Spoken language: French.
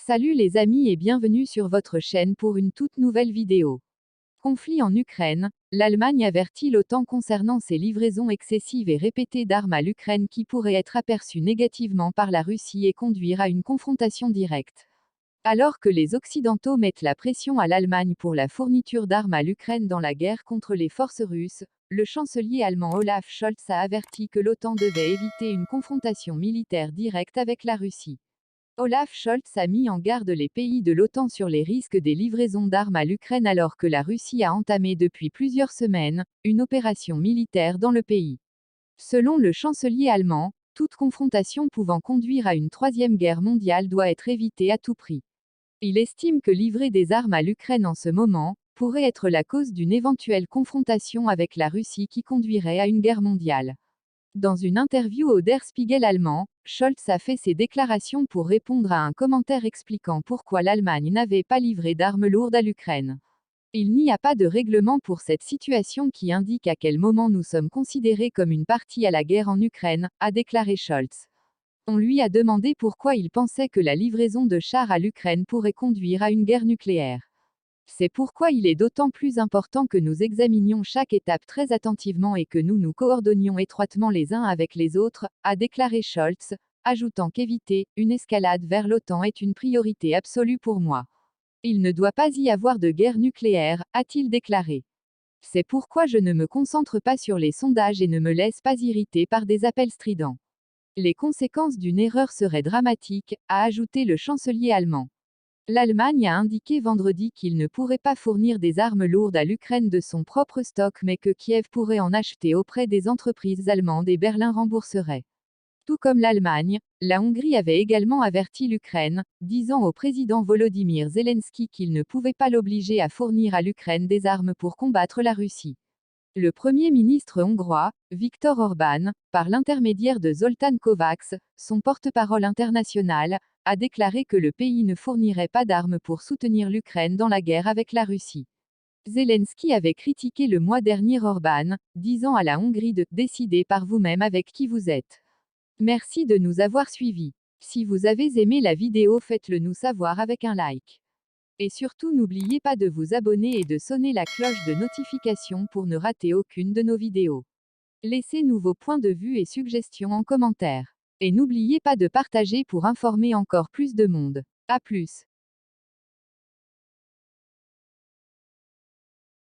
Salut les amis et bienvenue sur votre chaîne pour une toute nouvelle vidéo. Conflit en Ukraine, l'Allemagne avertit l'OTAN concernant ses livraisons excessives et répétées d'armes à l'Ukraine qui pourraient être aperçues négativement par la Russie et conduire à une confrontation directe. Alors que les Occidentaux mettent la pression à l'Allemagne pour la fourniture d'armes à l'Ukraine dans la guerre contre les forces russes, le chancelier allemand Olaf Scholz a averti que l'OTAN devait éviter une confrontation militaire directe avec la Russie. Olaf Scholz a mis en garde les pays de l'OTAN sur les risques des livraisons d'armes à l'Ukraine alors que la Russie a entamé depuis plusieurs semaines une opération militaire dans le pays. Selon le chancelier allemand, toute confrontation pouvant conduire à une troisième guerre mondiale doit être évitée à tout prix. Il estime que livrer des armes à l'Ukraine en ce moment pourrait être la cause d'une éventuelle confrontation avec la Russie qui conduirait à une guerre mondiale. Dans une interview au Der Spiegel allemand, Scholz a fait ces déclarations pour répondre à un commentaire expliquant pourquoi l'Allemagne n'avait pas livré d'armes lourdes à l'Ukraine. Il n'y a pas de règlement pour cette situation qui indique à quel moment nous sommes considérés comme une partie à la guerre en Ukraine, a déclaré Scholz. On lui a demandé pourquoi il pensait que la livraison de chars à l'Ukraine pourrait conduire à une guerre nucléaire. C'est pourquoi il est d'autant plus important que nous examinions chaque étape très attentivement et que nous nous coordonnions étroitement les uns avec les autres, a déclaré Scholz, ajoutant qu'éviter une escalade vers l'OTAN est une priorité absolue pour moi. Il ne doit pas y avoir de guerre nucléaire, a-t-il déclaré. C'est pourquoi je ne me concentre pas sur les sondages et ne me laisse pas irriter par des appels stridents. Les conséquences d'une erreur seraient dramatiques, a ajouté le chancelier allemand. L'Allemagne a indiqué vendredi qu'il ne pourrait pas fournir des armes lourdes à l'Ukraine de son propre stock mais que Kiev pourrait en acheter auprès des entreprises allemandes et Berlin rembourserait. Tout comme l'Allemagne, la Hongrie avait également averti l'Ukraine, disant au président Volodymyr Zelensky qu'il ne pouvait pas l'obliger à fournir à l'Ukraine des armes pour combattre la Russie. Le Premier ministre hongrois, Viktor Orbán, par l'intermédiaire de Zoltán Kovács, son porte-parole international, a déclaré que le pays ne fournirait pas d'armes pour soutenir l'Ukraine dans la guerre avec la Russie. Zelensky avait critiqué le mois dernier Orbán, disant à la Hongrie de « décider par vous-même avec qui vous êtes ». Merci de nous avoir suivis. Si vous avez aimé la vidéo, faites-le nous savoir avec un like. Et surtout n'oubliez pas de vous abonner et de sonner la cloche de notification pour ne rater aucune de nos vidéos. Laissez-nous vos points de vue et suggestions en commentaire. Et n'oubliez pas de partager pour informer encore plus de monde. À plus.